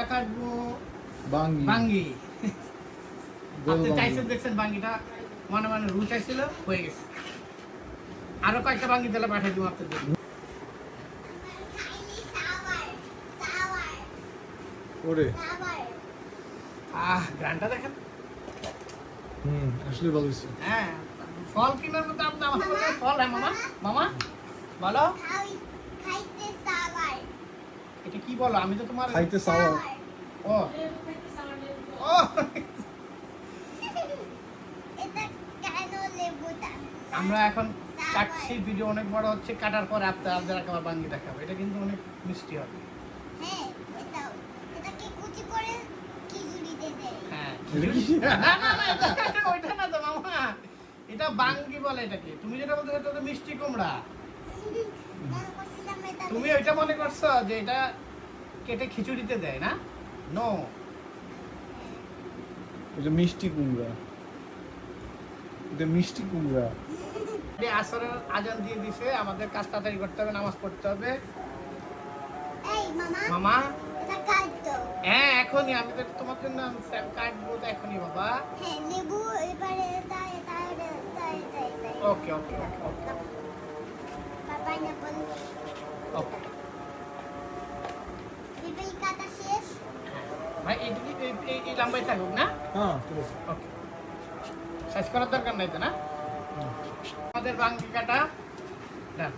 আমরা কাটবো বাঙ্গি বাঙ্গি। গোল আপনি বাঙ্গি। চাইছেন দেখছেন বাঙ্গিটা মনে মনে রু চাইছিল হয়ে গেছে। আরো কয়েকটা বাঙ্গি দিলে পাঠিয়ে দিব আপনাদের জন্য। ওরে গ্রানটা দেখেন। আসলে ভালো হয়েছে। হ্যাঁ, ফল কিনার মতো আপনি আমার বলে ফল। হ্যাঁ মামা, মামা বলো এটা কি বলো? আমি তো তোমার খাইতে চাওয়া ও ও আমরা এখন কাটছি, ভিডিও অনেক বড় হচ্ছে, কাটার পরে আপনাদের আবার বাঙ্গি দেখাবো। এটা কিন্তু অনেক মিষ্টি হবে। হ্যাঁ এটা কি? না না না, ওইটা না তো মামা, এটা বাঙ্গি বলে এটাকে। তুমি যেটা বলতে চাচ্ছো ওটা মিষ্টি কুমড়া। তুমি ওইটা মনে করছো যে এটা কেটে খিচুড়িতে দেয় না? নো, এটা মিষ্টি কুমড়া। এটা মিষ্টি কুমড়া। আসরের আজান দিয়ে দিছে, আমাদের কাজ তাড়াতাড়ি করতে হবে, নামাজ পড়তে হবে। মামা হ্যাঁ এখনই, আমি তো তোমার জন্য কাটবো তো এখনই বাবা। ওকে ওকে ওকে ওকে ওকে ভাই, এই লম্বাই থাকুক না? হ্যাঁ ঠিক আছে। ওকে, শেষ করার দরকার নাই তো না? আমাদের বাঙ্গি কাটা ডান।